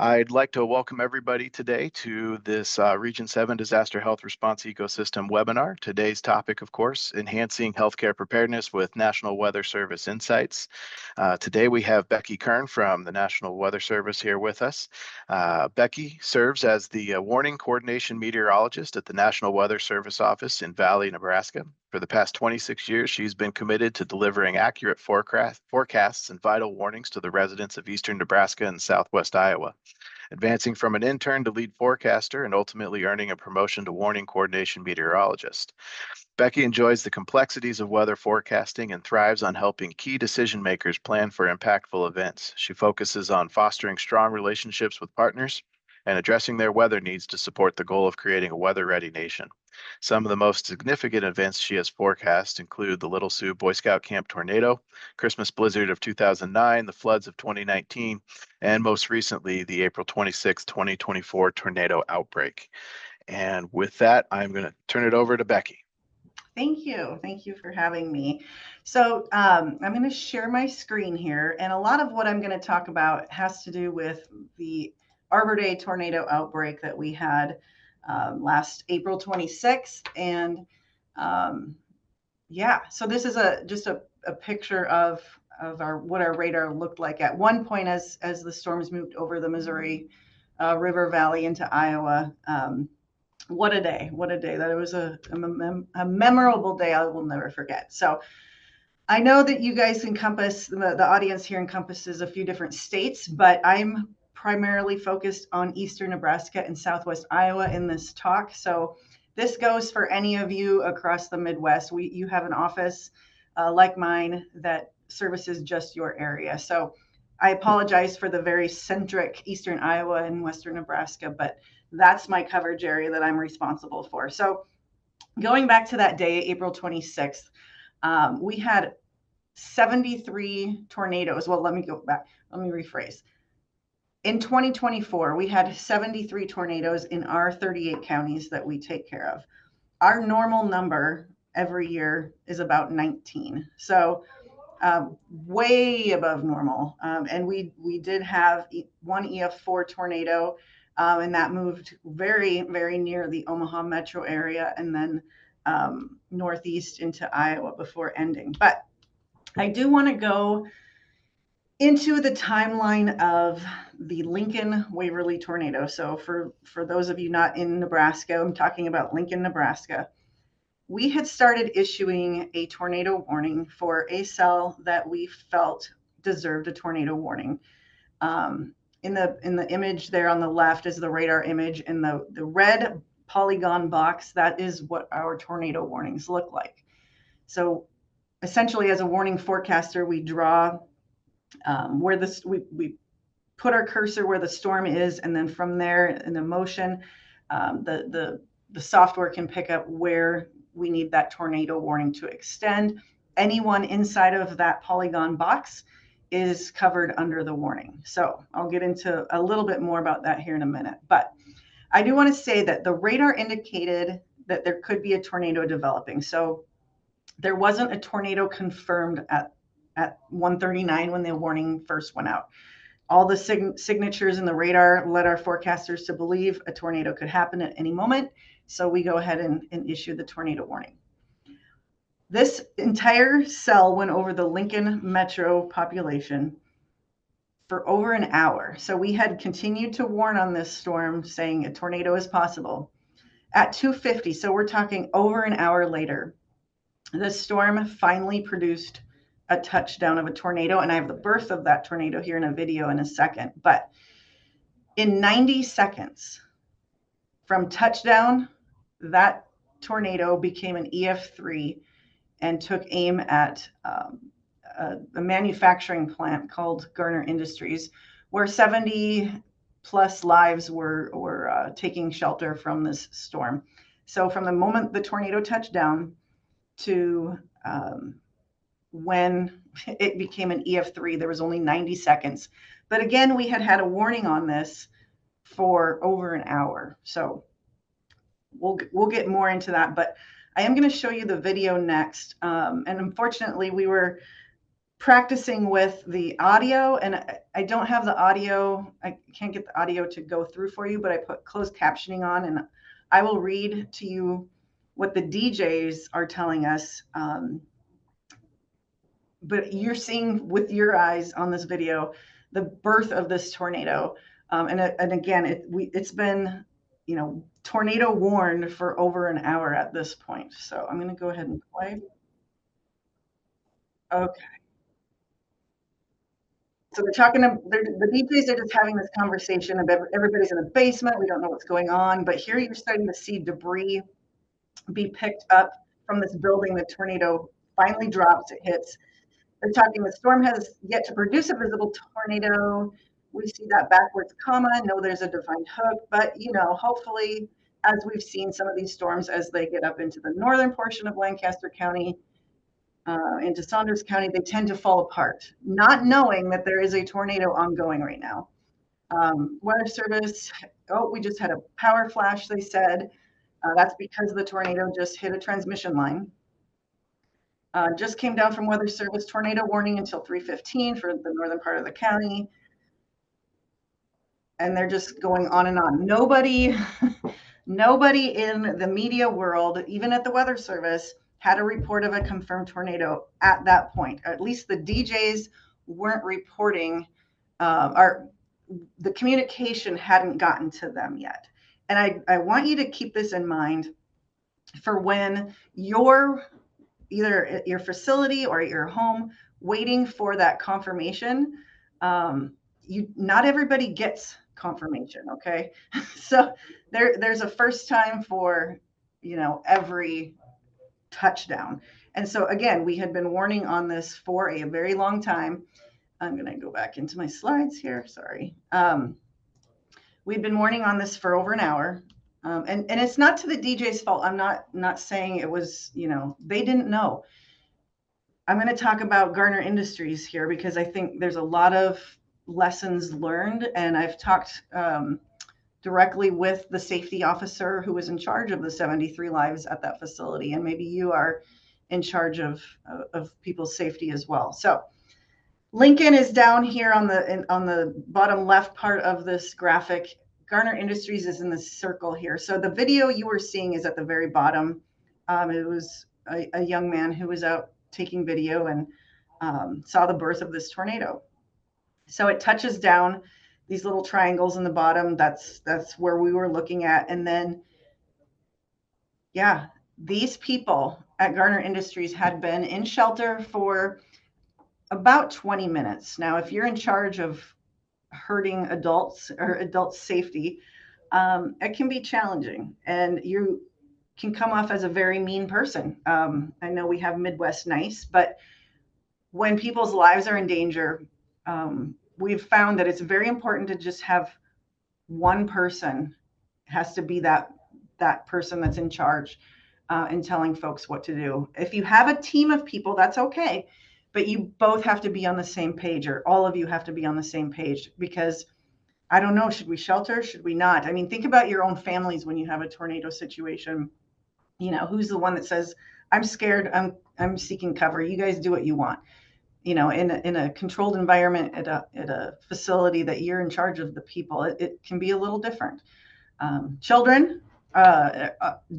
I'd like to welcome everybody today to this Region 7 Disaster Health Response Ecosystem webinar. Today's topic, of course, enhancing healthcare preparedness with National Weather Service insights. Today we have Becky Kern from the National Weather Service here with us. Becky serves as the Warning Coordination Meteorologist at the National Weather Service office in Valley, Nebraska. For the past 26 years, she's been committed to delivering accurate forecasts and vital warnings to the residents of eastern Nebraska and southwest Iowa, advancing from an intern to lead forecaster and ultimately earning a promotion to warning coordination meteorologist. Becky enjoys the complexities of weather forecasting and thrives on helping key decision makers plan for impactful events. She focuses on fostering strong relationships with partners and addressing their weather needs to support the goal of creating a weather-ready nation. Some of the most significant events she has forecast include the Little Sioux Boy Scout Camp tornado, Christmas blizzard of 2009, the floods of 2019, and most recently, the April 26, 2024 tornado outbreak. And with that, I'm going to turn it over to Becky. Thank you. Thank you for having me. So I'm going to share my screen here. And a lot of what I'm going to talk about has to do with the Arbor Day tornado outbreak that we had last April 26th. And yeah, so this is just a picture of what our radar looked like at one point as the storms moved over the Missouri River Valley into Iowa. What a day. What a day. That it was a memorable day I will never forget. So I know that you guys encompass, the audience here encompasses a few different states, but I'm primarily focused on eastern Nebraska and southwest Iowa in this talk. So this goes for any of you across the Midwest. You have an office like mine that services just your area. So I apologize for the very centric eastern Iowa and western Nebraska, but that's my coverage area that I'm responsible for. So going back to that day, April 26th, we had 73 tornadoes. Well, let me go back. Let me rephrase. In 2024, we had 73 tornadoes in our 38 counties that we take care of. Our normal number every year is about 19. So way above normal. And we did have one EF4 tornado, and that moved very, very near the Omaha metro area and then northeast into Iowa before ending. But I do want to go into the timeline of the Lincoln Waverly tornado. So for those of you not in Nebraska, I'm talking about Lincoln, Nebraska. We had started issuing a tornado warning for a cell that we felt deserved a tornado warning. In the image there on the left is the radar image, and the red polygon box, that is what our tornado warnings look like. So essentially, as a warning forecaster, we draw where we put our cursor where the storm is, and then from there in the motion, the software can pick up where we need that tornado warning to extend. Anyone inside of that polygon box is covered under the warning. So I'll get into a little bit more about that here in a minute. But I do want to say that the radar indicated that there could be a tornado developing. So there wasn't a tornado confirmed at 1:39 when the warning first went out. All the signatures in the radar led our forecasters to believe a tornado could happen at any moment. So we go ahead and issue the tornado warning. This entire cell went over the Lincoln metro population for over an hour. So we had continued to warn on this storm saying a tornado is possible. At 2:50, so we're talking over an hour later, the storm finally produced a touchdown of a tornado, and I have the birth of that tornado here in a video in a second. But in 90 seconds from touchdown, that tornado became an EF3 and took aim at a manufacturing plant called Garner Industries, where 70 plus lives were taking shelter from this storm. So from the moment the tornado touched down to when it became an EF3, there was only 90 seconds. But again, we had a warning on this for over an hour. So we'll get more into that, but I am going to show you the video next. And unfortunately, we were practicing with the audio, and I don't have the audio. I can't get the audio to go through for you, but I put closed captioning on, and I will read to you what the DJs are telling us. But you're seeing with your eyes on this video the birth of this tornado. And again, it's been, tornado warned for over an hour at this point. So I'm going to go ahead and play. Okay. So they're talking to the DJs are just having this conversation of everybody's in the basement. We don't know what's going on, but here you're starting to see debris be picked up from this building. The tornado finally drops, it hits. They're talking the storm has yet to produce a visible tornado. We see that backwards comma. No, there's a defined hook, but hopefully, as we've seen some of these storms as they get up into the northern portion of Lancaster County, into Saunders County, they tend to fall apart, not knowing that there is a tornado ongoing right now. Weather Service, we just had a power flash, they said. That's because the tornado just hit a transmission line. Just came down from Weather Service, tornado warning until 3:15 for the northern part of the county. And they're just going on and on. Nobody in the media world, even at the Weather Service, had a report of a confirmed tornado at that point. At least the DJs weren't reporting, or the communication hadn't gotten to them yet. And I want you to keep this in mind for when you're either at your facility or at your home waiting for that confirmation. Not everybody gets confirmation, okay? So there's a first time for every touchdown. And so again, we had been warning on this for a very long time. I'm going to go back into my slides here. Sorry. We've been warning on this for over an hour. And it's not to the DJ's fault. I'm not saying it was, they didn't know. I'm going to talk about Garner Industries here because I think there's a lot of lessons learned, and I've talked directly with the safety officer who was in charge of the 73 lives at that facility, and maybe you are in charge of people's safety as well. So Lincoln is down here on the bottom left part of this graphic. Garner Industries is in the circle here. So the video you were seeing is at the very bottom. It was a young man who was out taking video and saw the birth of this tornado. So it touches down these little triangles in the bottom. That's where we were looking at. And then, yeah, these people at Garner Industries had been in shelter for about 20 minutes. Now, if you're in charge of hurting adults or adult safety, it can be challenging, and you can come off as a very mean person. I know we have Midwest nice, but when people's lives are in danger, we've found that it's very important to just have one person has to be that person that's in charge in telling folks what to do. If you have a team of people, that's okay, but you both have to be on the same page, or all of you have to be on the same page, because I don't know, should we shelter? Should we not? I mean, think about your own families when you have a tornado situation. Who's the one that says, I'm scared, I'm seeking cover, you guys do what you want. In a controlled environment at a facility that you're in charge of the people, it can be a little different. Children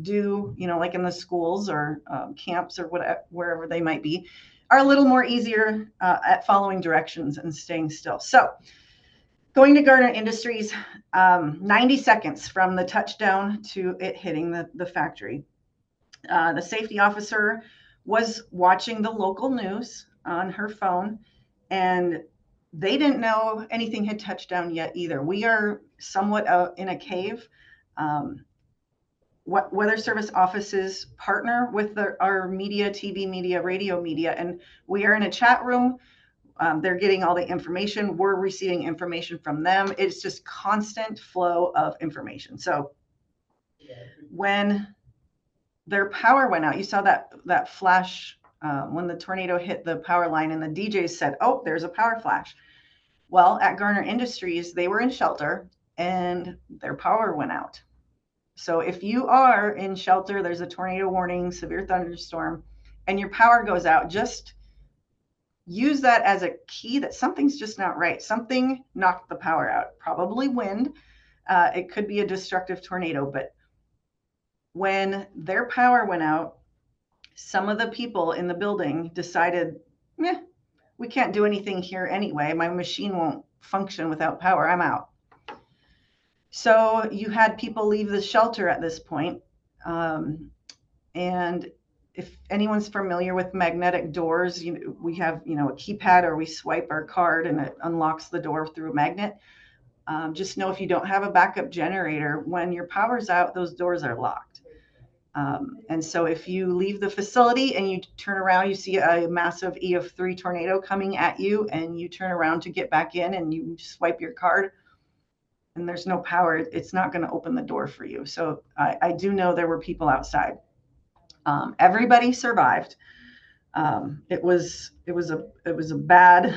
do, like in the schools or camps or wherever they might be, are a little more easier at following directions and staying still. So going to Garner Industries, 90 seconds from the touchdown to it hitting the factory. The safety officer was watching the local news on her phone, and they didn't know anything had touched down yet either. We are somewhat in a cave. Weather Service offices partner with our media, TV media, radio media, and we are in a chat room. They're getting all the information. We're receiving information from them. It's just constant flow of information. So when their power went out, you saw that flash when the tornado hit the power line, and the DJs said, oh, there's a power flash. Well, at Garner Industries, they were in shelter and their power went out. So if you are in shelter, there's a tornado warning, severe thunderstorm, and your power goes out, just use that as a key that something's just not right. Something knocked the power out, probably wind. It could be a destructive tornado, but when their power went out, some of the people in the building decided, we can't do anything here anyway. My machine won't function without power. I'm out. So you had people leave the shelter at this point. And if anyone's familiar with magnetic doors, we have, a keypad, or we swipe our card and it unlocks the door through a magnet. Just know if you don't have a backup generator, when your power's out, those doors are locked. And so if you leave the facility and you turn around, you see a massive EF3 tornado coming at you, and you turn around to get back in and you swipe your card and there's no power, it's not going to open the door for you. So I do know there were people outside. Everybody survived. It was a bad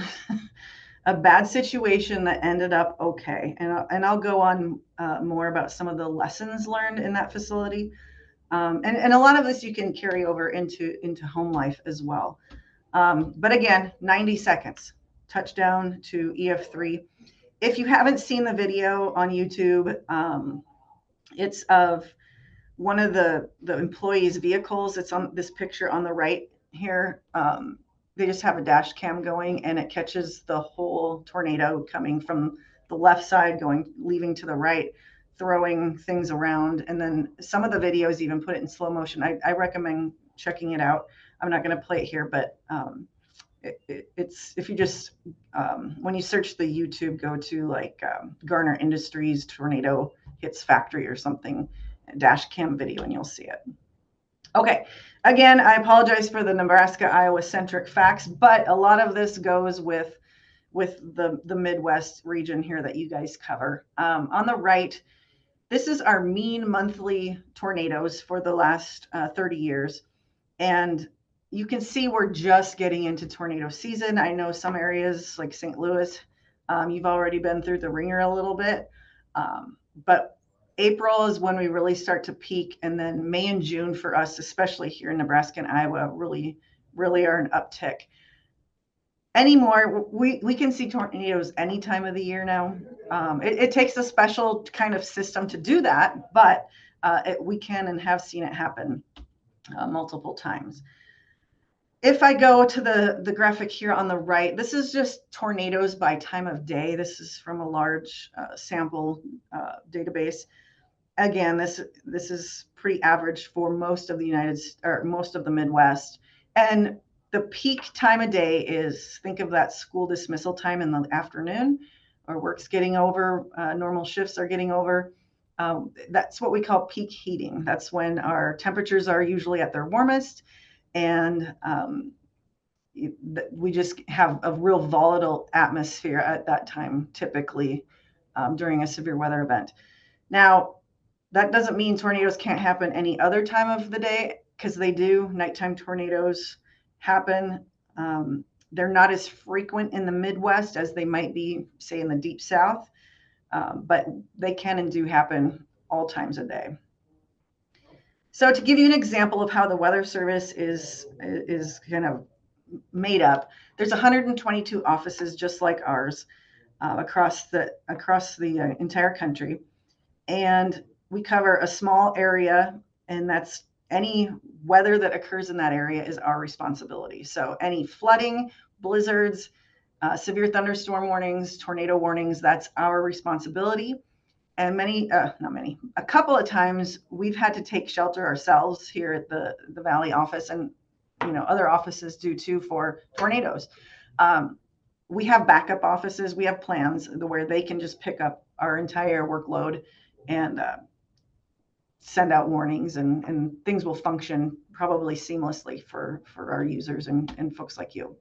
a bad situation that ended up okay. And I'll go on more about some of the lessons learned in that facility. And a lot of this you can carry over into home life as well. But again, 90 seconds, touchdown to EF3. If you haven't seen the video on YouTube, it's of one of the employees' vehicles. It's on this picture on the right here. They just have a dash cam going, and it catches the whole tornado coming from the left side, leaving to the right, throwing things around. And then some of the videos even put it in slow motion. I recommend checking it out. I'm not going to play it here, but it's, if you just, when you search the YouTube, go to like Garner Industries tornado hits factory or something, dash cam video, and you'll see it. Okay, again, I apologize for the Nebraska-Iowa centric facts, but a lot of this goes with the Midwest region here that you guys cover. On the right, this is our mean monthly tornadoes for the last 30 years. And you can see we're just getting into tornado season. I know some areas like St. Louis, you've already been through the ringer a little bit, but April is when we really start to peak, and then May and June for us, especially here in Nebraska and Iowa, really are an uptick. Anymore, we can see tornadoes any time of the year now. It takes a special kind of system to do that, but we can and have seen it happen multiple times. If I go to the graphic here on the right, this is just tornadoes by time of day. This is from a large sample database. Again, this is pretty average for most of the most of the Midwest. And the peak time of day is, think of that school dismissal time in the afternoon, or work's getting over, normal shifts are getting over. That's what we call peak heating. That's when our temperatures are usually at their warmest, and we just have a real volatile atmosphere at that time, typically during a severe weather event. Now, that doesn't mean tornadoes can't happen any other time of the day, because they do. Nighttime tornadoes happen. They're not as frequent in the Midwest as they might be, say, in the deep South, but they can and do happen all times of day. So to give you an example of how the Weather Service is kind of made up, there's 122 offices just like ours across the entire country, and we cover a small area, and that's any weather that occurs in that area is our responsibility. So any flooding, blizzards, severe thunderstorm warnings, tornado warnings, that's our responsibility. And a couple of times we've had to take shelter ourselves here at the Valley office, and other offices do too, for tornadoes. We have backup offices, we have plans where they can just pick up our entire workload and send out warnings, and things will function probably seamlessly for our users and folks like you.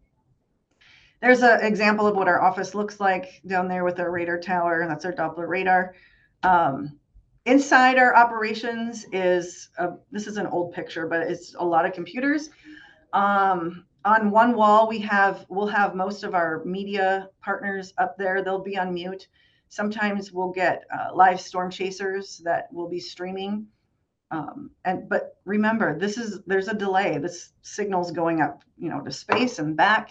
There's an example of what our office looks like down there with our radar tower. That's our Doppler radar. Inside our operations is, this is an old picture, but it's a lot of computers. On one wall, we'll have most of our media partners up there. They'll be on mute. Sometimes we'll get live storm chasers that will be streaming. But remember, there's a delay. This signal's going up, to space and back.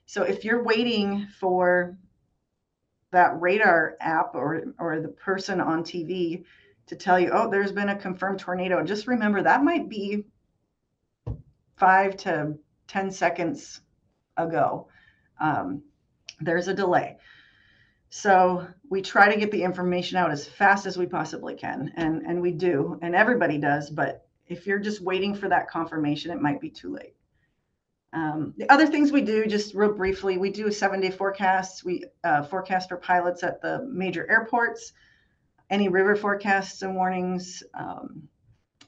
So if you're waiting for that radar app or the person on TV to tell you, oh, there's been a confirmed tornado, just remember that might be 5 to 10 seconds ago. There's a delay. So we try to get the information out as fast as we possibly can, and we do, and everybody does. But if you're just waiting for that confirmation, it might be too late. The other things we do, just real briefly, we do a 7-day forecast. We forecast for pilots at the major airports, any river forecasts and warnings,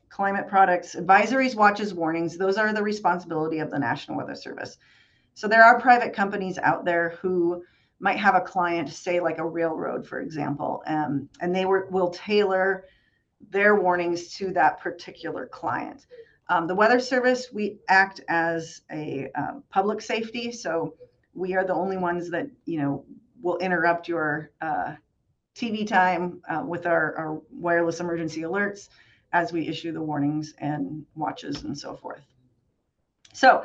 climate products, advisories, watches, warnings. Those are the responsibility of the National Weather Service. So there are private companies out there who might have a client, say like a railroad, for example, and they will tailor their warnings to that particular client. The Weather Service, we act as a public safety, so we are the only ones that will interrupt your TV time with our wireless emergency alerts as we issue the warnings and watches and so forth. So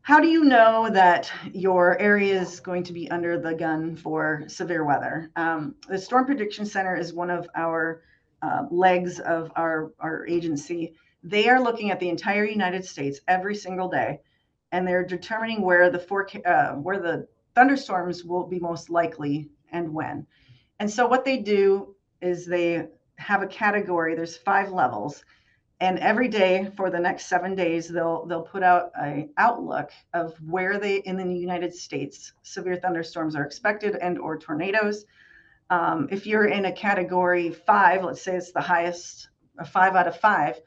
how do you know that your area is going to be under the gun for severe weather? The Storm Prediction Center is one of our legs of our agency. They are looking at the entire United States every single day, and they're determining where the thunderstorms will be most likely and when. And so what they do is they have a category. There's 5 levels. And every day for the next 7 days, they'll put out an outlook of where they in the United States severe thunderstorms are expected and or tornadoes. If you're in a category 5, let's say it's the highest, a 5 out of 5,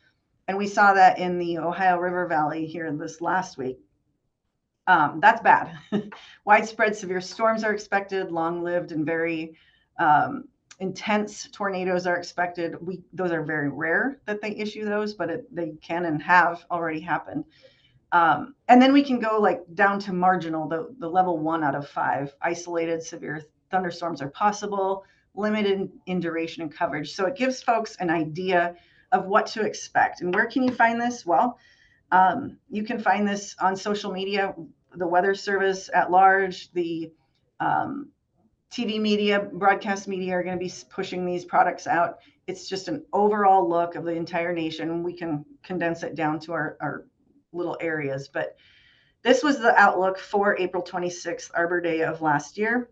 and we saw that in the Ohio River Valley here this last week. That's bad. Widespread severe storms are expected, long-lived and very intense tornadoes are expected. Those are very rare that they issue those, but they can and have already happened. And then we can go like down to marginal, the level 1 out of 5. Isolated severe thunderstorms are possible, limited in duration and coverage. So it gives folks an idea of what to expect. And where can you find this? Well, you can find this on social media, the Weather Service at large, the TV media, broadcast media are going to be pushing these products out. It's just an overall look of the entire nation. We can condense it down to our little areas. But this was the outlook for April 26th, Arbor Day of last year.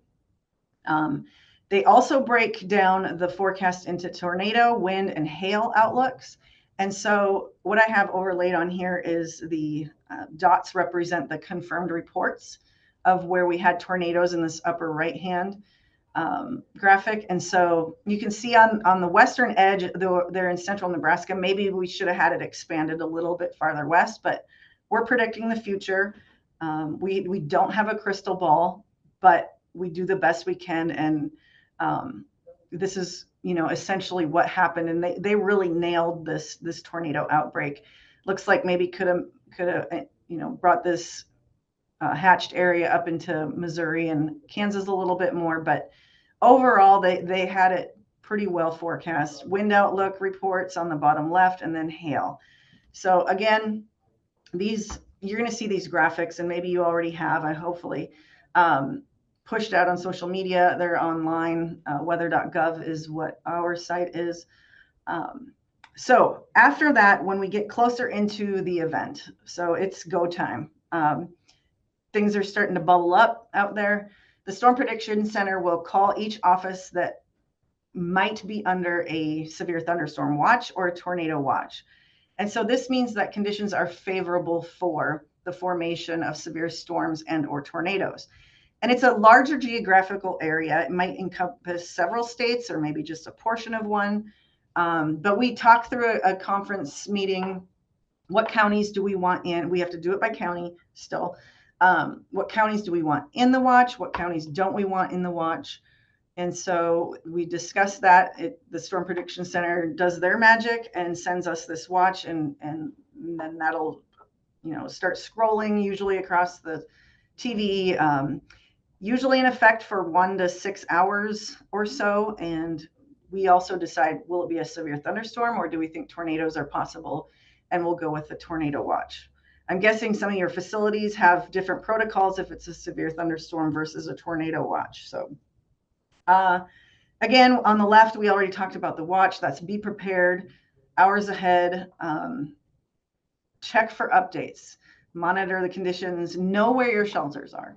They also break down the forecast into tornado, wind, and hail outlooks. And so what I have overlaid on here is the dots represent the confirmed reports of where we had tornadoes in this upper right-hand graphic. And so you can see on the western edge, though they're in central Nebraska, maybe we should have had it expanded a little bit farther west, but we're predicting the future. We don't have a crystal ball, but we do the best we can. And this is, essentially what happened. And they really nailed this tornado outbreak. Looks like maybe could have, brought this hatched area up into Missouri and Kansas a little bit more, but overall they had it pretty well forecast. Wind outlook reports on the bottom left, and then hail. So again, you're going to see these graphics, and maybe you already have, hopefully, pushed out on social media. They're online. Weather.gov is what our site is. So after that, when we get closer into the event, so it's go time. Things are starting to bubble up out there. The Storm Prediction Center will call each office that might be under a severe thunderstorm watch or a tornado watch. And so this means that conditions are favorable for the formation of severe storms and or tornadoes. And it's a larger geographical area. It might encompass several states or maybe just a portion of one. But we talk through a conference meeting. What counties do we want in? We have to do it by county still. What counties do we want in the watch? What counties don't we want in the watch? And so we discuss that. The Storm Prediction Center does their magic and sends us this watch, and then that'll, start scrolling usually across the TV, usually in effect for 1 to 6 hours or so. And we also decide, will it be a severe thunderstorm or do we think tornadoes are possible? And we'll go with the tornado watch. I'm guessing some of your facilities have different protocols if it's a severe thunderstorm versus a tornado watch. So again, on the left, we already talked about the watch. That's be prepared, hours ahead, check for updates, monitor the conditions, know where your shelters are.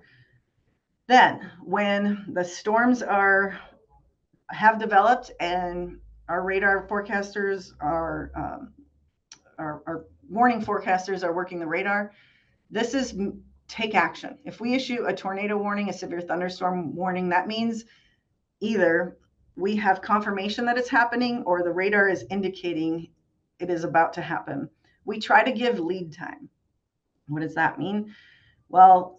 Then when the storms have developed and our radar forecasters our warning forecasters are working the radar, this is take action. If we issue a tornado warning, a severe thunderstorm warning, that means either we have confirmation that it's happening or the radar is indicating it is about to happen. We try to give lead time. What does that mean? Well,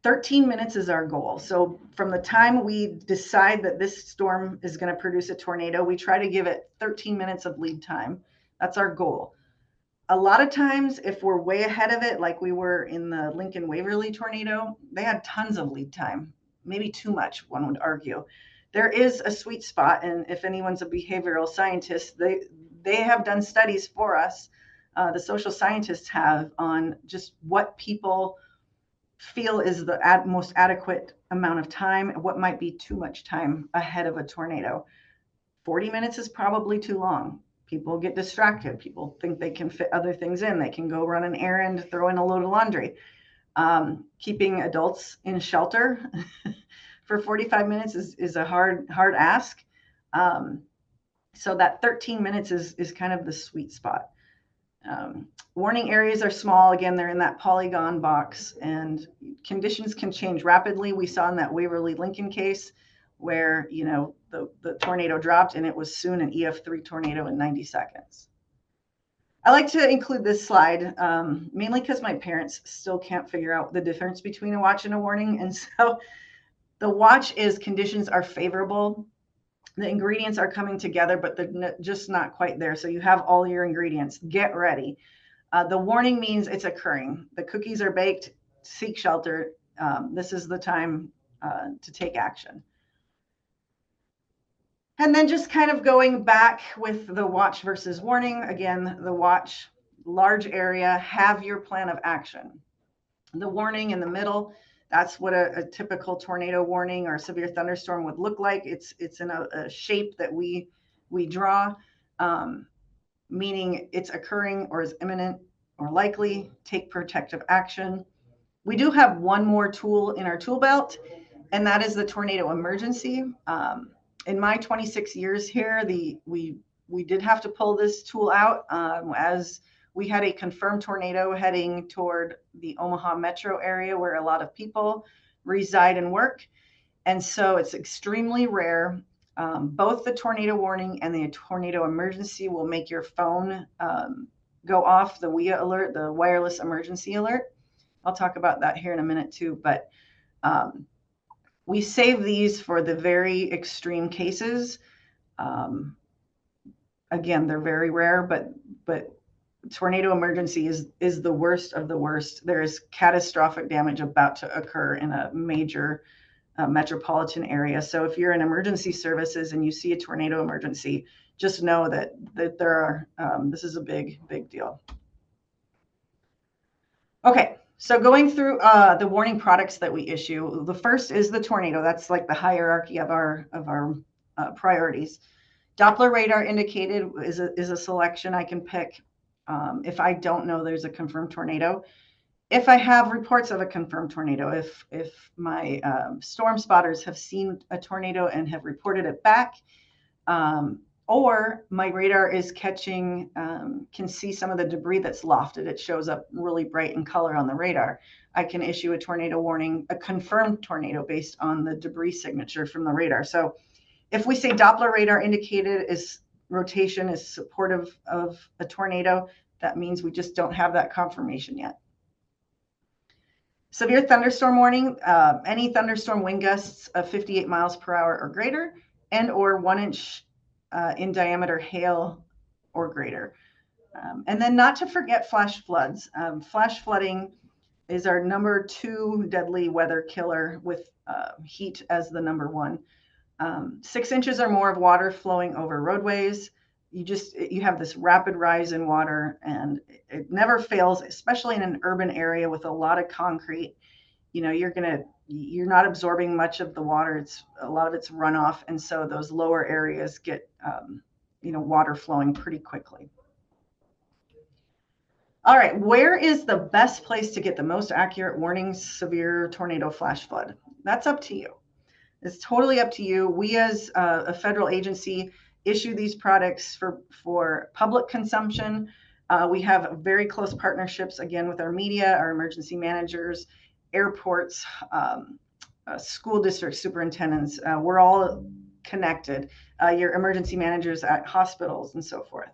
13 minutes is our goal. So from the time we decide that this storm is going to produce a tornado, we try to give it 13 minutes of lead time. That's our goal. A lot of times, if we're way ahead of it, like we were in the Lincoln Waverly tornado, they had tons of lead time, maybe too much, one would argue. There is a sweet spot, and if anyone's a behavioral scientist, they have done studies for us. The social scientists have on just what people feel is the most adequate amount of time, what might be too much time ahead of a tornado. 40 minutes is probably too long. People get distracted. People think they can fit other things in. They can go run an errand, throw in a load of laundry. Keeping adults in shelter for 45 minutes is a hard ask. So that 13 minutes is kind of the sweet spot. Warning areas are small. Again, they're in that polygon box, and conditions can change rapidly. We saw in that Waverly Lincoln case where, the tornado dropped and it was soon an EF3 tornado in 90 seconds. I like to include this slide mainly because my parents still can't figure out the difference between a watch and a warning. And so the watch is conditions are favorable. The ingredients are coming together, but they're just not quite there. So you have all your ingredients. Get ready. The warning means it's occurring. The cookies are baked. Seek shelter. This is the time to take action. And then just kind of going back with the watch versus warning. Again, the watch, large area, have your plan of action. The warning in the middle, that's what a typical tornado warning or severe thunderstorm would look like. It's in a shape that we draw, meaning it's occurring or is imminent or likely. Take protective action. We do have one more tool in our tool belt, and that is the tornado emergency. In my 26 years here, we did have to pull this tool out as we had a confirmed tornado heading toward the Omaha metro area where a lot of people reside and work. And so it's extremely rare. Both the tornado warning and the tornado emergency will make your phone go off, the WIA alert, the wireless emergency alert. I'll talk about that here in a minute too, but we save these for the very extreme cases. Again, they're very rare, but tornado emergency is the worst of the worst. There is catastrophic damage about to occur in a major metropolitan area. So if you're in emergency services and you see a tornado emergency, just know that there are this is a big deal. Okay. So going through the warning products that we issue, the first is the tornado. That's like the hierarchy of our priorities. Doppler radar indicated is a selection I can pick if I don't know there's a confirmed tornado. If I have reports of a confirmed tornado, if my storm spotters have seen a tornado and have reported it back, or my radar is catching, can see some of the debris that's lofted. It shows up really bright in color on the radar. I can issue a tornado warning, a confirmed tornado based on the debris signature from the radar. So if we say Doppler radar indicated is rotation is supportive of a tornado, that means we just don't have that confirmation yet. Severe thunderstorm warning, any thunderstorm wind gusts of 58 miles per hour or greater, and or 1 inch in diameter hail or greater. And then not to forget flash floods. Flash flooding is our number 2 deadly weather killer with heat as the number 1. 6 inches or more of water flowing over roadways, you have this rapid rise in water, and it never fails, especially in an urban area with a lot of concrete. You're not absorbing much of the water. It's a lot of it's runoff, and so those lower areas get water flowing pretty quickly. All right, where is the best place to get the most accurate warnings, severe tornado, flash flood? That's up to you. It's totally up to you. We, as a federal agency, issue these products for public consumption. We have very close partnerships, again, with our media, our emergency managers, airports, school district superintendents. We're all connected. Your emergency managers at hospitals and so forth.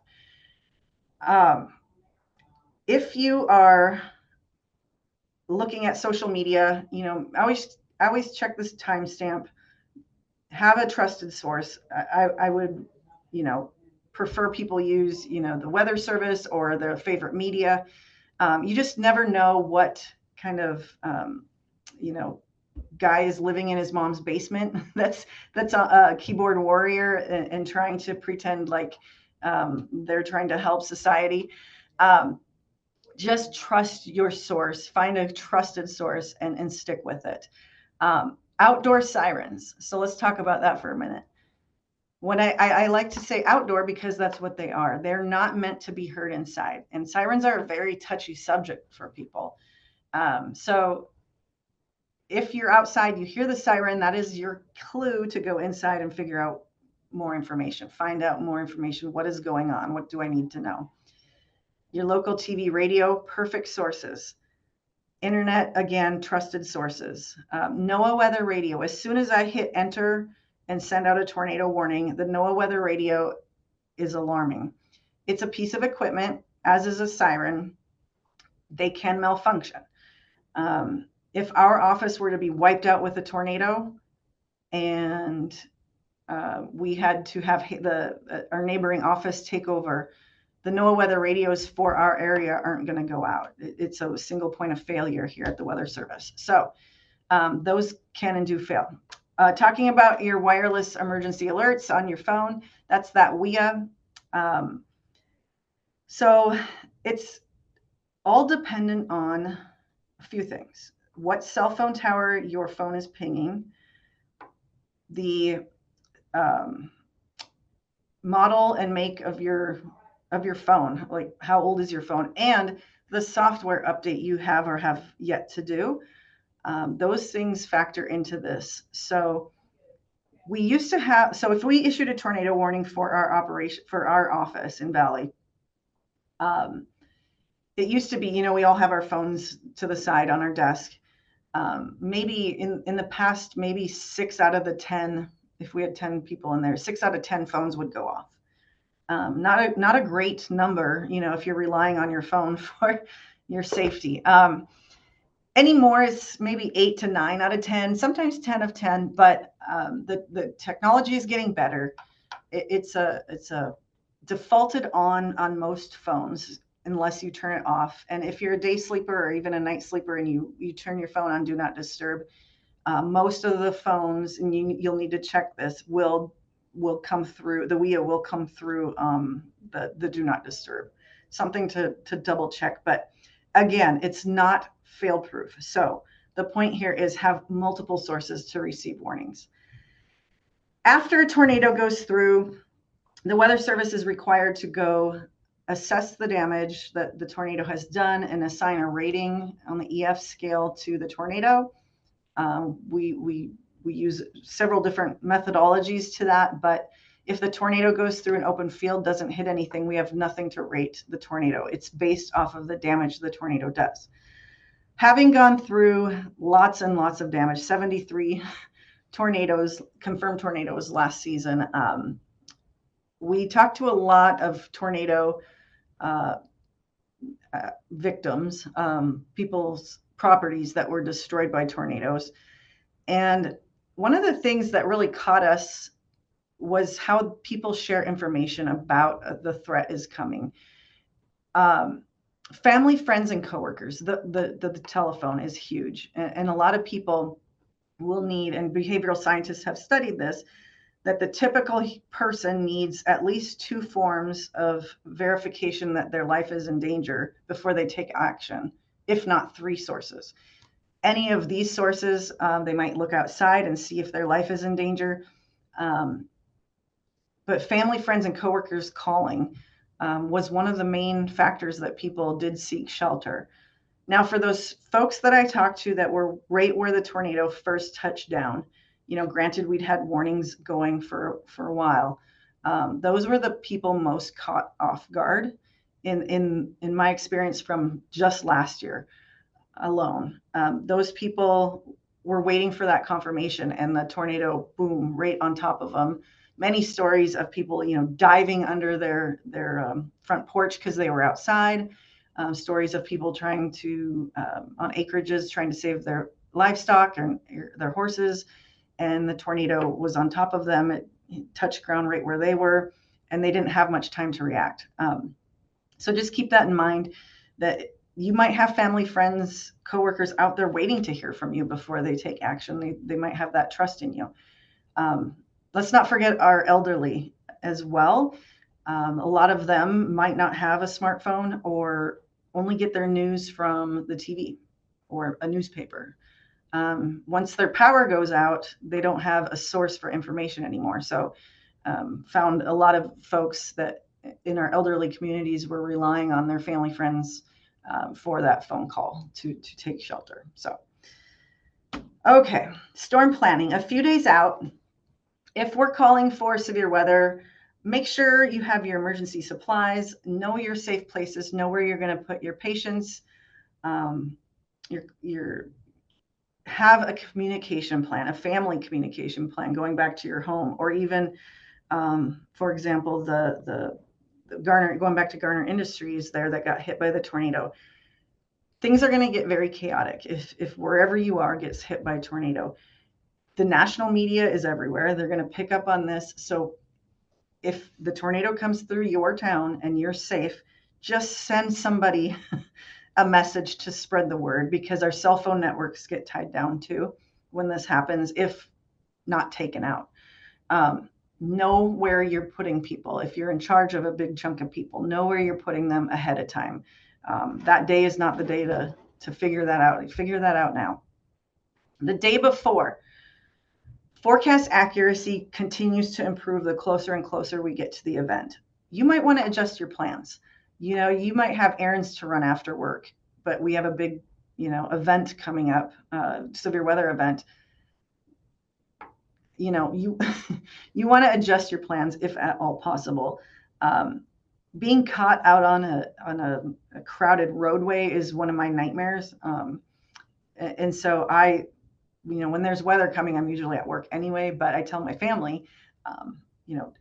If you are looking at social media, I always check this timestamp. Have a trusted source. I would, prefer people use, the weather service or their favorite media. You just never know what kind of, guy is living in his mom's basement. That's a keyboard warrior and trying to pretend like they're trying to help society. Just trust your source. Find a trusted source and stick with it. Outdoor sirens. So let's talk about that for a minute. When I like to say outdoor because that's what they are. They're not meant to be heard inside. And sirens are a very touchy subject for people. So if you're outside, you hear the siren, that is your clue to go inside and figure out more information. Find out more information. What is going on? What do I need to know? Your local TV, radio, perfect sources. Internet, again, trusted sources. NOAA weather radio. As soon as I hit enter and send out a tornado warning, the NOAA weather radio is alarming. It's a piece of equipment, as is a siren. They can malfunction. If our office were to be wiped out with a tornado and we had to have our neighboring office take over, the NOAA weather radios for our area aren't going to go out. It's a single point of failure here at the Weather Service. So those can and do fail. Talking about your wireless emergency alerts on your phone, that's that WIA. So it's all dependent on a few things. What cell phone tower your phone is pinging, the model and make of your phone, like how old is your phone, and the software update you have or have yet to do. Those things factor into this. So we used to have, so if we issued a tornado warning for our operation, for our office in Valley, it used to be, we all have our phones to the side on our desk. Maybe in the past, maybe 6 out of the 10, if we had 10 people in there, 6 out of 10 phones would go off. Not a great number, if you're relying on your phone for your safety. Anymore, it's maybe 8 to 9 out of 10, sometimes 10 of 10, but the technology is getting better. It's a defaulted on most phones unless you turn it off. And if you're a day sleeper or even a night sleeper and you turn your phone on do not disturb, most of the phones, and you'll need to check this, will come through, the WIA will come through the do not disturb. Something to double check. But again, it's not fail proof. So the point here is have multiple sources to receive warnings. After a tornado goes through, the Weather Service is required to go assess the damage that the tornado has done and assign a rating on the EF scale to the tornado. We use several different methodologies to that, but if the tornado goes through an open field, doesn't hit anything, we have nothing to rate the tornado. It's based off of the damage the tornado does. Having gone through lots and lots of damage, 73 confirmed tornadoes last season, we talked to a lot of tornado victims, people's properties that were destroyed by tornadoes. And one of the things that really caught us was how people share information about the threat is coming. Family, friends, and coworkers, the telephone is huge. And a lot of people will need, and behavioral scientists have studied this, that the typical person needs at least 2 forms of verification that their life is in danger before they take action, if not 3 sources. Any of these sources, they might look outside and see if their life is in danger. But family, friends, and coworkers calling was one of the main factors that people did seek shelter. Now, for those folks that I talked to that were right where the tornado first touched down, granted we'd had warnings going for a while, those were the people most caught off guard in my experience from just last year alone. Those people were waiting for that confirmation, and the tornado, boom, right on top of them. Many stories of people, diving under their front porch because they were outside. Stories of people trying to, on acreages, trying to save their livestock and their horses, and the tornado was on top of them. It touched ground right where they were, and they didn't have much time to react. So just keep that in mind, that you might have family, friends, coworkers out there waiting to hear from you before they take action. They might have that trust in you. Let's not forget our elderly as well. A lot of them might not have a smartphone or only get their news from the TV or a newspaper. Once their power goes out, they don't have a source for information anymore. So found a lot of folks that in our elderly communities were relying on their family, friends for that phone call to take shelter. So, okay, storm planning. A few days out, if we're calling for severe weather, make sure you have your emergency supplies, know your safe places, know where you're going to put your patients, have a communication plan, a family communication plan going back to your home, or even, for example, the Garner, going back to Garner Industries there that got hit by the tornado. Things are going to get very chaotic if wherever you are gets hit by a tornado. The national media is everywhere. They're going to pick up on this. So if the tornado comes through your town and you're safe, just send somebody a message to spread the word, because our cell phone networks get tied down too when this happens, if not taken out. Know where you're putting people. If you're in charge of a big chunk of people, know where you're putting them ahead of time. That day is not the day to figure that out. Figure that out now. The day before, forecast accuracy continues to improve the closer and closer we get to the event. You might want to adjust your plans. You might have errands to run after work, but we have a big, event coming up, severe weather event. You you want to adjust your plans if at all possible. Being caught out on a crowded roadway is one of my nightmares. And so when there's weather coming, I'm usually at work anyway, but I tell my family,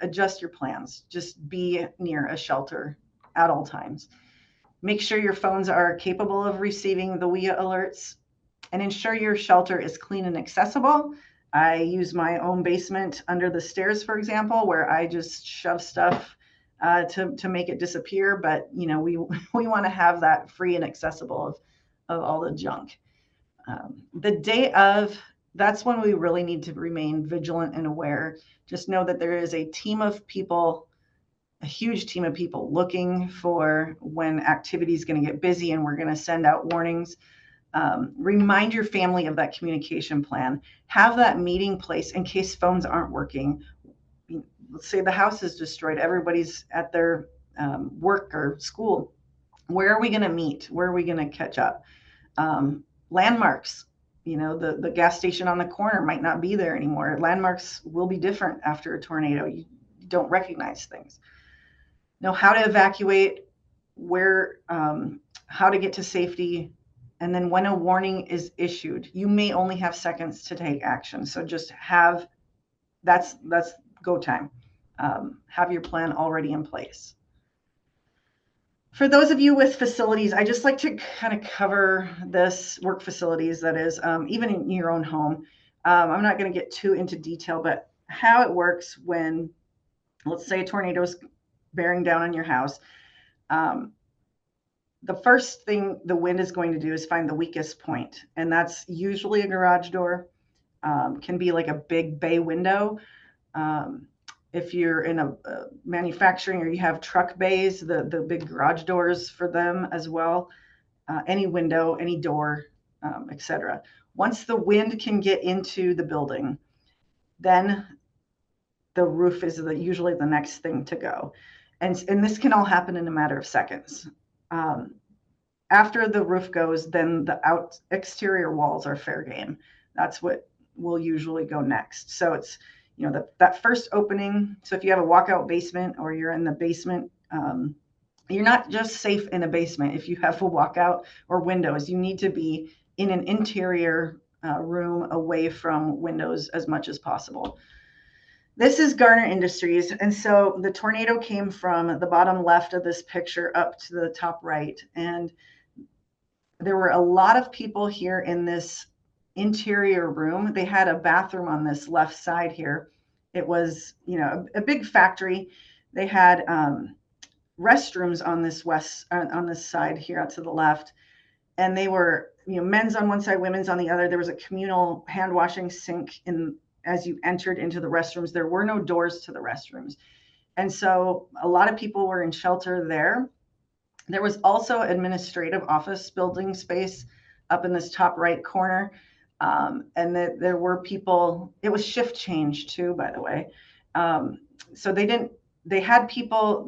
adjust your plans. Just be near a shelter at all times. Make sure your phones are capable of receiving the WIA alerts, and ensure your shelter is clean and accessible. I use my own basement under the stairs, for example, where I just shove stuff to make it disappear. But we want to have that free and accessible of all the junk. The day of, that's when we really need to remain vigilant and aware. Just know that there is a team of people, a huge team of people looking for when activity is going to get busy, and we're going to send out warnings. Remind your family of that communication plan. Have that meeting place in case phones aren't working. Let's say the house is destroyed. Everybody's at their work or school. Where are we going to meet? Where are we going to catch up? Landmarks. The gas station on the corner might not be there anymore. Landmarks will be different after a tornado. You don't recognize things. Know how to evacuate, where, how to get to safety, and then when a warning is issued, you may only have seconds to take action. So just that's go time. Have your plan already in place. For those of you with facilities, I just like to kind of cover this, work facilities, that is, even in your own home. I'm not going to get too into detail, but how it works when, let's say, a tornado is bearing down on your house. The first thing the wind is going to do is find the weakest point, and that's usually a garage door. Can be like a big bay window. If you're in a manufacturing or you have truck bays, the big garage doors for them as well, any window, any door, etc. Once the wind can get into the building, then the roof is usually the next thing to go. And this can all happen in a matter of seconds. After the roof goes, then the exterior walls are fair game. That's what will usually go next. So it's, that first opening. So if you have a walkout basement or you're in the basement, you're not just safe in a basement. If you have a walkout or windows, you need to be in an interior room away from windows as much as possible. This is Garner Industries. And so the tornado came from the bottom left of this picture up to the top right. And there were a lot of people here in this interior room. They had a bathroom on this left side here. It was, a big factory. They had restrooms on this side here out to the left. And they were, men's on one side, women's on the other. There was a communal hand washing sink as you entered into the restrooms. There were no doors to the restrooms. And so a lot of people were in shelter there. There was also administrative office building space up in this top right corner. And there were people, it was shift change too, by the way. So they had people,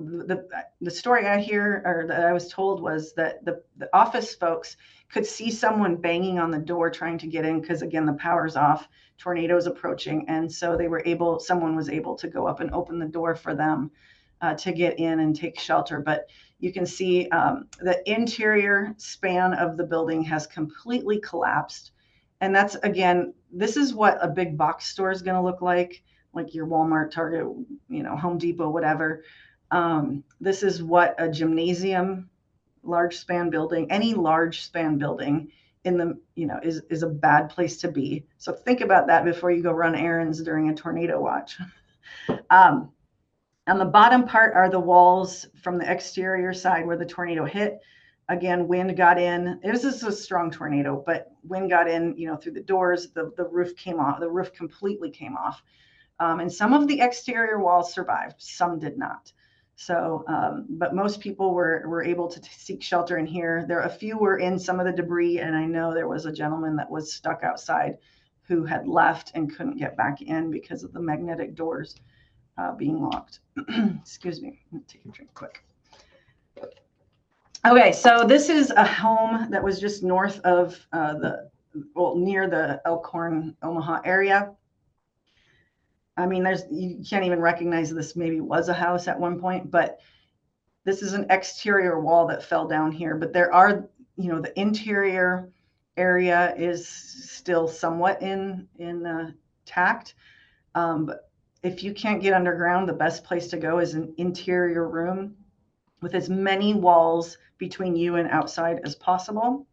the story I hear, or that I was told, was that the office folks could see someone banging on the door trying to get in because, again, the power's off, tornado's approaching. And so someone was able to go up and open the door for them to get in and take shelter. But you can see the interior span of the building has completely collapsed. And that's, again, this is what a big box store is going to look like your Walmart, Target, Home Depot, whatever. This is what a gymnasium, large span building, any large span building is a bad place to be. So think about that before you go run errands during a tornado watch. On the bottom part are the walls from the exterior side where the tornado hit. Again, wind got in. It was just a strong tornado, but wind got in, through the doors. The roof came off. The roof completely came off. And some of the exterior walls survived. Some did not. So, but most people were able to seek shelter in here. A few were in some of the debris, and I know there was a gentleman that was stuck outside who had left and couldn't get back in because of the magnetic doors being locked. Excuse me. Let me take a drink quick. Okay, so this is a home that was just north of near the Elkhorn, Omaha area. I mean, you can't even recognize this maybe was a house at one point, but this is an exterior wall that fell down here. But there are, the interior area is still somewhat intact. But if you can't get underground, the best place to go is an interior room with as many walls between you and outside as possible.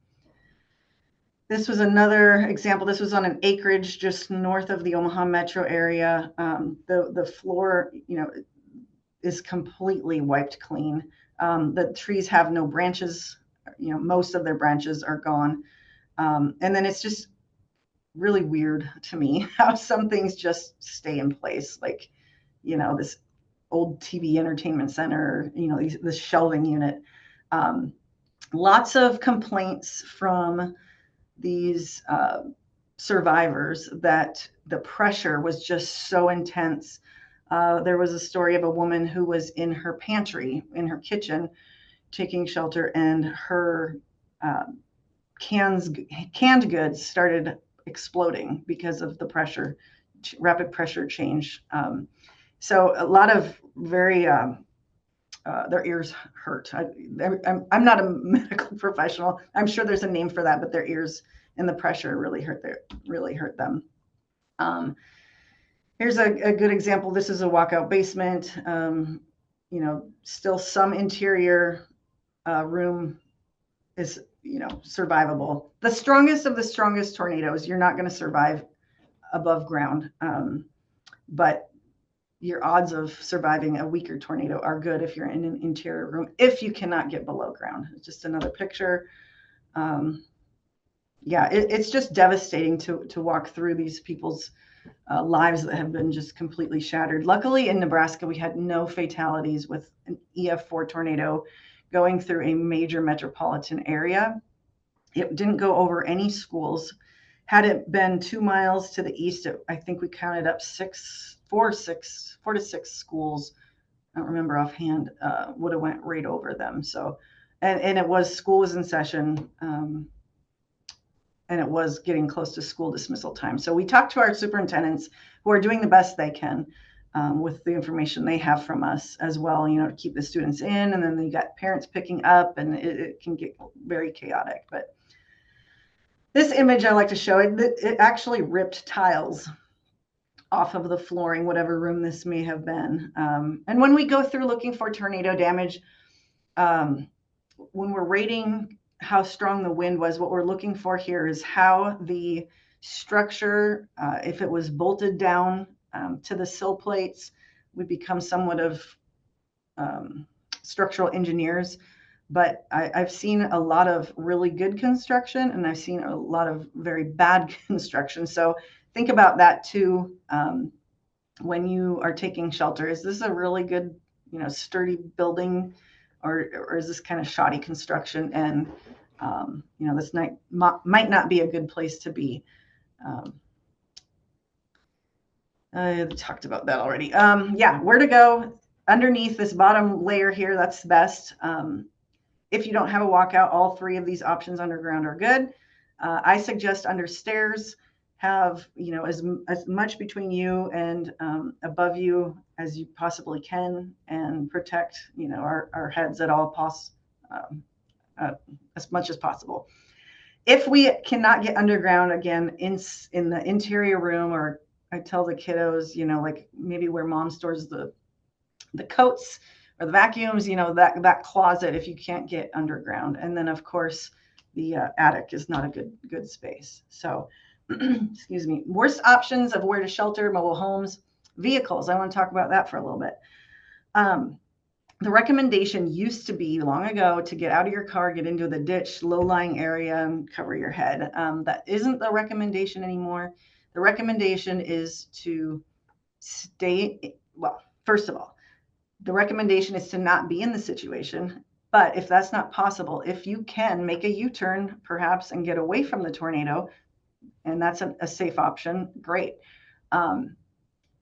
This was another example. This was on an acreage just north of the Omaha metro area. The floor, is completely wiped clean. The trees have no branches. Most of their branches are gone. And then it's just really weird to me how some things just stay in place. Like, this old TV entertainment center, this shelving unit. Lots of complaints from these survivors that the pressure was just so intense. There was a story of a woman who was in her pantry, in her kitchen, taking shelter, and her canned goods started exploding because of the pressure, rapid pressure change. So a lot of very their ears hurt. I'm not a medical professional. I'm sure there's a name for that, but their ears and the pressure really hurt them. Here's a good example. This is a walkout basement. Still some interior room is, survivable. The strongest of the strongest tornadoes, you're not going to survive above ground. But your odds of surviving a weaker tornado are good if you're in an interior room, if you cannot get below ground. It's just another picture. It's just devastating to walk through these people's lives that have been just completely shattered. Luckily, in Nebraska, we had no fatalities with an EF4 tornado going through a major metropolitan area. It didn't go over any schools. Had it been 2 miles to the east, I think we counted up 4 to 6 schools. I don't remember offhand. Would have went right over them. So, and it was, school was in session. And it was getting close to school dismissal time. So we talked to our superintendents, who are doing the best they can with the information they have from us as well, to keep the students in. And then you got parents picking up, and it can get very chaotic. But this image I like to show, it actually ripped tiles off of the flooring, whatever room this may have been. And when we go through looking for tornado damage, when we're rating how strong the wind was, what we're looking for here is how the structure, if it was bolted down to the sill plates, we become somewhat of structural engineers. But I've seen a lot of really good construction, and I've seen a lot of very bad construction. So think about that too when you are taking shelter. Is this a really good, sturdy building? Or is this kind of shoddy construction? And, this might not be a good place to be. I talked about that already. Yeah, where to go underneath this bottom layer here, that's best. If you don't have a walkout, all 3 of these options underground are good. I suggest under stairs, have, as much between you and above you as you possibly can, and protect, our heads at all as much as possible. If we cannot get underground, again, in the interior room, or I tell the kiddos, like maybe where mom stores the coats or the vacuums, that closet, if you can't get underground. And then of course the attic is not a good space. So excuse me. Worst options of where to shelter: mobile homes, vehicles. I want to talk about that for a little bit. The recommendation used to be long ago to get out of your car, get into the ditch, low-lying area, and cover your head. That isn't the recommendation anymore. The recommendation is to stay, well, first of all, the recommendation is to not be in the situation. But if that's not possible, if you can make a U-turn perhaps and get away from the tornado, and that's a safe option, great.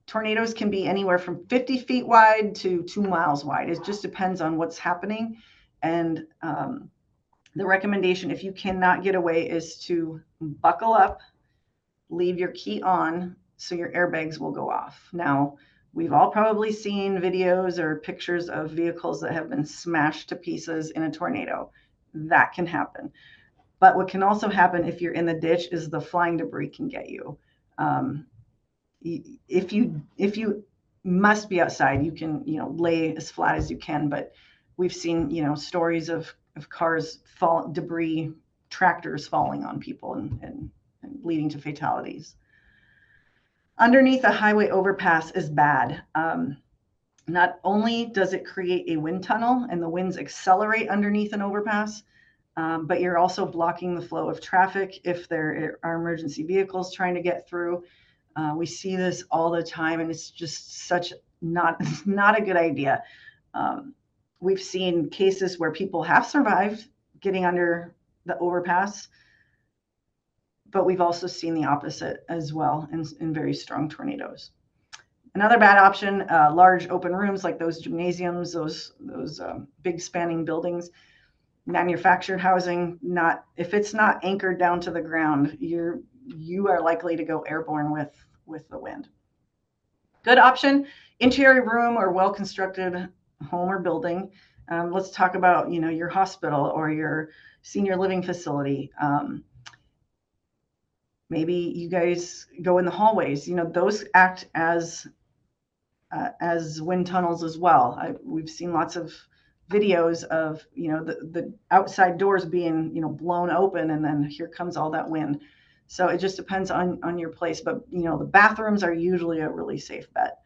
Tornadoes can be anywhere from 50 feet wide to 2 miles wide. It just depends on what's happening. And the recommendation, if you cannot get away, is to buckle up, leave your key on so your airbags will go off. Now, we've all probably seen videos or pictures of vehicles that have been smashed to pieces in a tornado. That can happen. But what can also happen if you're in the ditch is the flying debris can get you. If you must be outside, you can, lay as flat as you can. But we've seen, stories of cars debris, tractors falling on people and leading to fatalities. Underneath a highway overpass is bad. Not only does it create a wind tunnel and the winds accelerate underneath an overpass, but you're also blocking the flow of traffic if there are emergency vehicles trying to get through. We see this all the time, and it's just not a good idea. We've seen cases where people have survived getting under the overpass, but we've also seen the opposite as well in very strong tornadoes. Another bad option, large open rooms like those gymnasiums, those big spanning buildings. Manufactured housing, if it's not anchored down to the ground, you are likely to go airborne with the wind. Good option, interior room or well-constructed home or building. Let's talk about, your hospital or your senior living facility. Maybe you guys go in the hallways. Those act as wind tunnels as well. We've seen lots of videos of, the outside doors being, blown open, and then here comes all that wind. So it just depends on your place. But, the bathrooms are usually a really safe bet.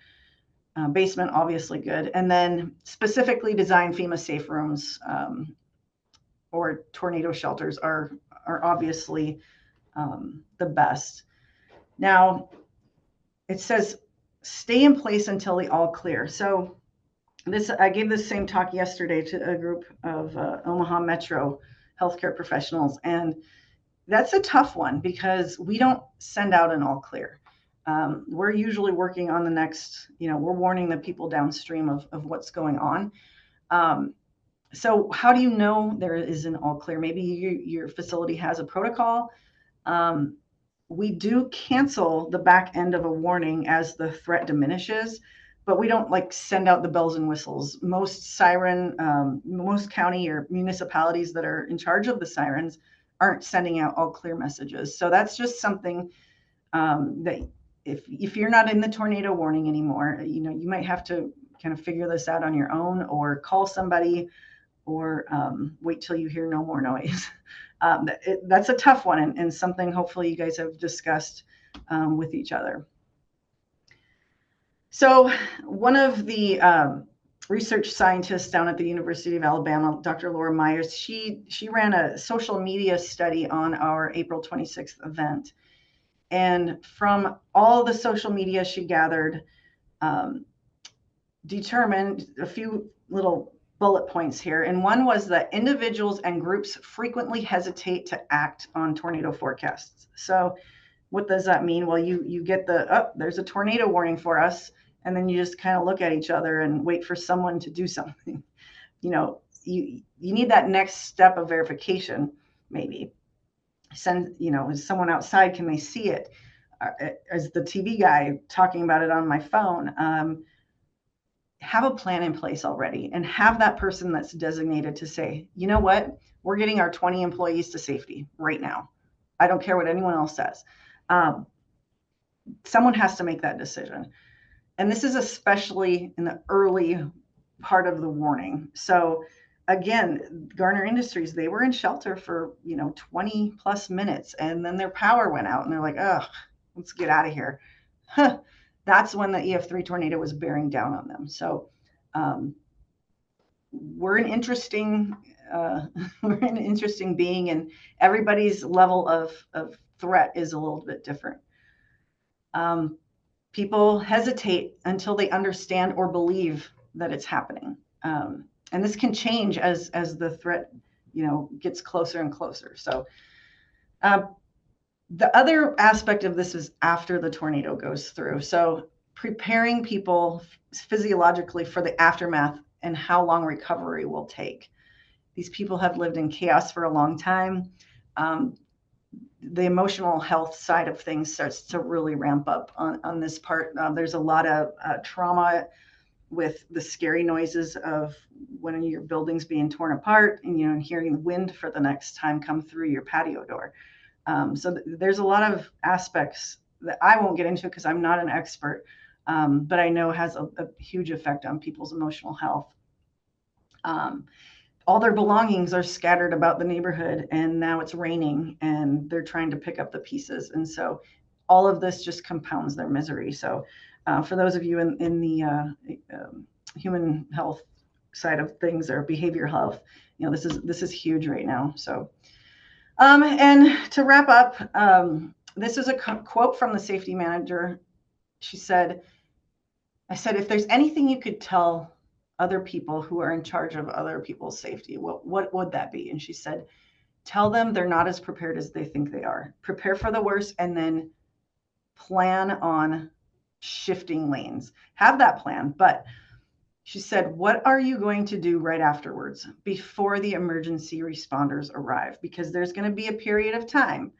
Basement, obviously good. And then specifically designed FEMA safe rooms or tornado shelters are obviously the best. Now, it says stay in place until the all clear. So I gave this same talk yesterday to a group of Omaha Metro healthcare professionals, and that's a tough one because we don't send out an all clear. We're usually working on the next, we're warning the people downstream of what's going on. So how do you know there is an all clear? Maybe your facility has a protocol. We do cancel the back end of a warning as the threat diminishes, but we don't like send out the bells and whistles. Most county or municipalities that are in charge of the sirens aren't sending out all clear messages. So that's just something that if you're not in the tornado warning anymore, you might have to kind of figure this out on your own, or call somebody, or wait till you hear no more noise. That's a tough one, and something hopefully you guys have discussed with each other. So one of the research scientists down at the University of Alabama, Dr. Laura Myers, she ran a social media study on our April 26th event. And from all the social media she gathered, determined a few little bullet points here. And one was that individuals and groups frequently hesitate to act on tornado forecasts. So what does that mean? Well, you get there's a tornado warning for us. And then you just kind of look at each other and wait for someone to do something. You need that next step of verification, maybe. Send, is someone outside? Can they see it? Is the TV guy talking about it on my phone? Have a plan in place already, and have that person that's designated to say, you know what, we're getting our 20 employees to safety right now. I don't care what anyone else says. Someone has to make that decision. And this is especially in the early part of the warning. So again, Garner Industries, they were in shelter for 20 plus minutes, and then their power went out, and they're like, oh, let's get out of here. That's when the EF3 tornado was bearing down on them. So we're an interesting being, and everybody's level of threat is a little bit different. People hesitate until they understand or believe that it's happening. And this can change as the threat, gets closer and closer. So the other aspect of this is after the tornado goes through. So preparing people physiologically for the aftermath and how long recovery will take. These people have lived in chaos for a long time. The emotional health side of things starts to really ramp up on this part. There's a lot of trauma with the scary noises of when your building's being torn apart, and hearing the wind for the next time come through your patio door. So there's a lot of aspects that I won't get into because I'm not an expert, but I know has a huge effect on people's emotional health. All their belongings are scattered about the neighborhood, and now it's raining and they're trying to pick up the pieces. And so all of this just compounds their misery. So for those of you in the human health side of things, or behavioral health, this is huge right now. So and to wrap up, this is a quote from the safety manager. She said, I said, if there's anything you could tell other people who are in charge of other people's safety, what would that be? And she said, tell them they're not as prepared as they think they are. Prepare for the worst, and then plan on shifting lanes. Have that plan. But she said, what are you going to do right afterwards, before the emergency responders arrive? Because there's going to be a period of time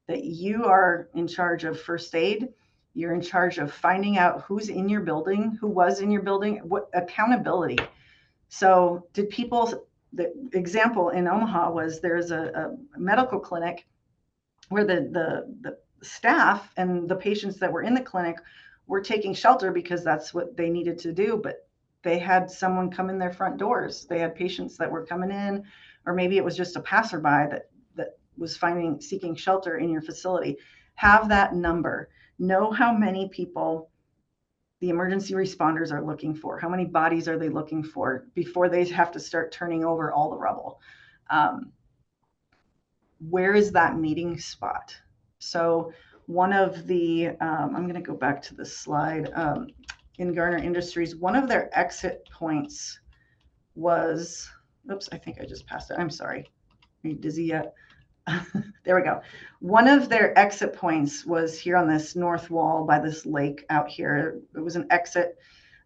that you are in charge of first aid. You're in charge of finding out who's in your building, who was in your building, what accountability. So the example in Omaha was there's a medical clinic where the staff and the patients that were in the clinic were taking shelter because that's what they needed to do. But they had someone come in their front doors. They had patients that were coming in, or maybe it was just a passerby that was seeking shelter in your facility. Have that number. Know how many people the emergency responders are looking for. How many bodies are they looking for before they have to start turning over all the rubble? Where is that meeting spot? So one of the, I'm going to go back to this slide, in Garner Industries, one of their exit points was, oops, I think I just passed it. I'm sorry. Are you dizzy yet? There we go. One of their exit points was here on this north wall by this lake out here. It was an exit.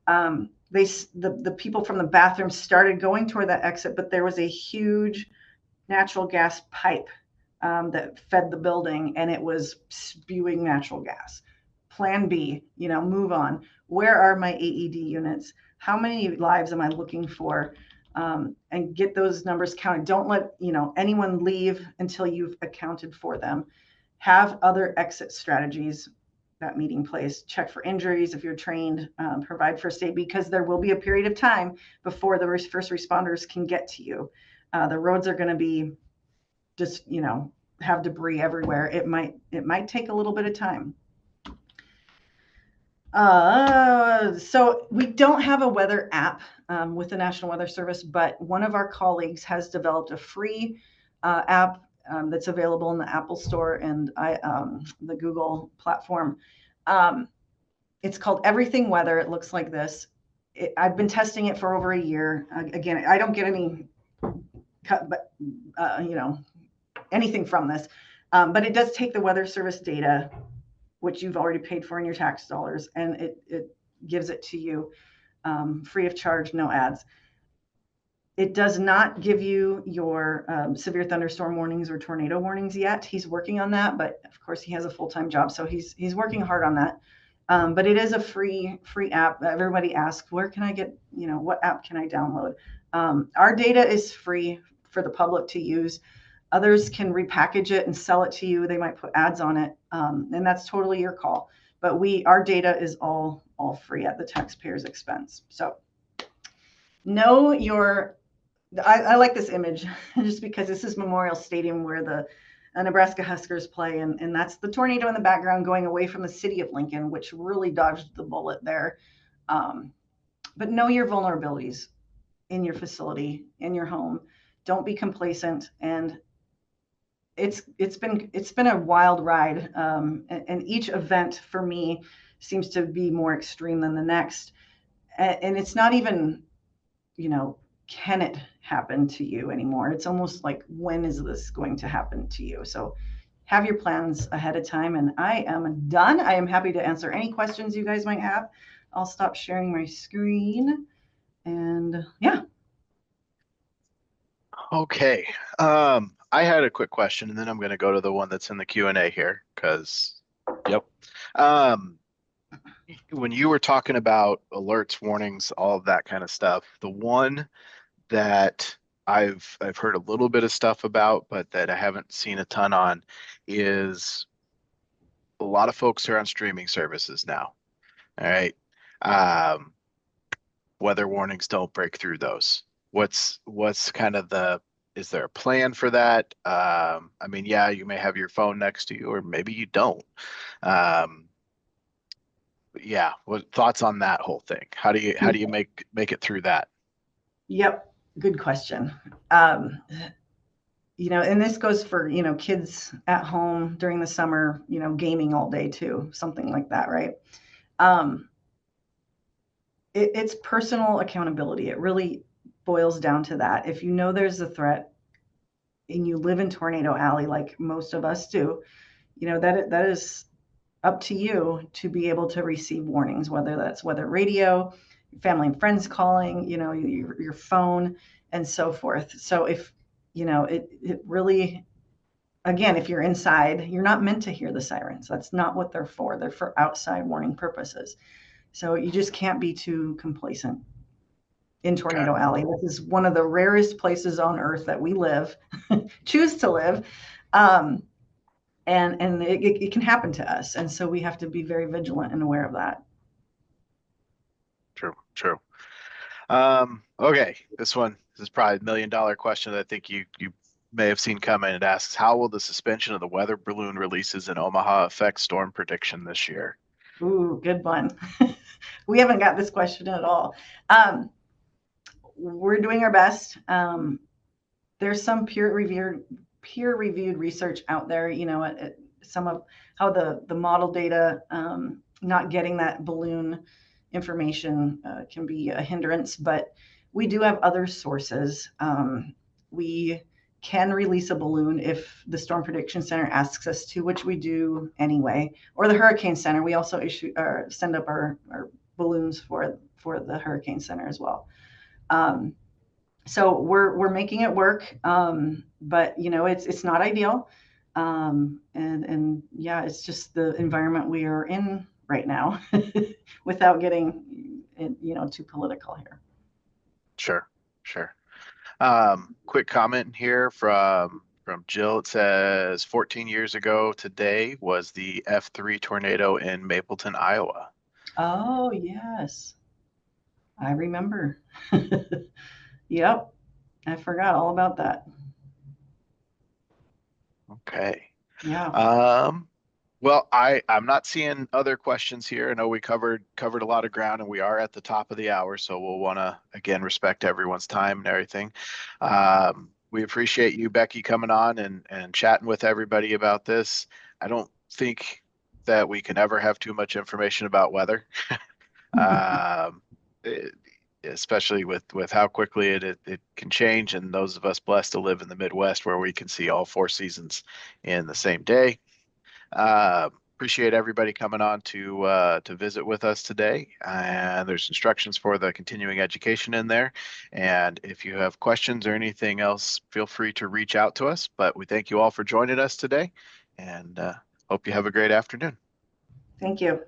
The people from the bathroom started going toward that exit, but there was a huge natural gas pipe that fed the building, and it was spewing natural gas. Plan B, move on. Where are my AED units? How many lives am I looking for? And get those numbers counted. Don't let anyone leave until you've accounted for them. Have other exit strategies. That meeting place. Check for injuries if you're trained. Provide first aid, because there will be a period of time before the first responders can get to you. The roads are going to be just have debris everywhere. It might take a little bit of time. So we don't have a weather app with the National Weather Service, but one of our colleagues has developed a free app that's available in the Apple Store and the Google platform. It's called Everything Weather. It looks like this. I've been testing it for over a year. Again, I don't get any cut, but anything from this, but it does take the Weather Service data, which you've already paid for in your tax dollars, and it gives it to you free of charge, no ads. It does not give you your severe thunderstorm warnings or tornado warnings yet. He's working on that, but of course he has a full-time job, so he's working hard on that. But it is a free app. Everybody asks, where can I get, what app can I download? Our data is free for the public to use. Others can repackage it and sell it to you. They might put ads on it, and that's totally your call. But our data is all free at the taxpayer's expense. So know your. I like this image just because this is Memorial Stadium where the Nebraska Huskers play, and that's the tornado in the background going away from the city of Lincoln, which really dodged the bullet there. But know your vulnerabilities in your facility, in your home. Don't be complacent, and it's been a wild ride, and each event for me seems to be more extreme than the next, and it's not even can it happen to you anymore. It's almost like, when is this going to happen to you? So have your plans ahead of time. And I am done. I am happy to answer any questions you guys might have. I'll stop sharing my screen, and yeah. Okay. I had a quick question, and then I'm going to go to the one that's in the Q&A here, because, yep. When you were talking about alerts, warnings, all of that kind of stuff, the one that I've heard a little bit of stuff about, but that I haven't seen a ton on, is a lot of folks are on streaming services now. All right. Weather warnings don't break through those. What's kind of is there a plan for that? I mean, yeah, you may have your phone next to you, or maybe you don't. Yeah, what thoughts on that whole thing? How do you make it through that? Yep, good question. And this goes for kids at home during the summer, gaming all day too, something like that, right? It's personal accountability. It really boils down to that. If you know there's a threat and you live in Tornado Alley, like most of us do, that is up to you to be able to receive warnings, whether that's weather radio, family and friends calling, your phone, and so forth. So if it really, again, if you're inside, you're not meant to hear the sirens. That's not what they're for. They're for outside warning purposes. So you just can't be too complacent in Tornado Alley. This is one of the rarest places on earth that we live, choose to live. And it can happen to us. And so we have to be very vigilant and aware of that. True. Okay, this is probably $1 million question that I think you may have seen coming. It asks, how will the suspension of the weather balloon releases in Omaha affect storm prediction this year? Ooh, good one. We haven't got this question at all. We're doing our best. There's some peer-reviewed research out there. some of how the model data, not getting that balloon information can be a hindrance, but we do have other sources. We can release a balloon if the Storm Prediction Center asks us to, which we do anyway, or the Hurricane Center. We also issue or send up our balloons for the Hurricane Center as well. So we're making it work, but it's not ideal, and yeah, it's just the environment we are in right now, without getting too political here. Sure, sure. Quick comment here from Jill. It says 14 years ago today was the F3 tornado in Mapleton, Iowa. Oh yes, I remember. Yep, I forgot all about that. Okay. Yeah. Um, well, I'm not seeing other questions here. I know we covered a lot of ground, and we are at the top of the hour, so we'll want to again respect everyone's time and everything. We appreciate you, Becky, coming on and chatting with everybody about this. I don't think that we can ever have too much information about weather. um, it- Especially with how quickly it can change, and those of us blessed to live in the Midwest where we can see all four seasons in the same day. Appreciate everybody coming on to visit with us today. And there's instructions for the continuing education in there. And if you have questions or anything else, feel free to reach out to us. But we thank you all for joining us today, and hope you have a great afternoon. Thank you.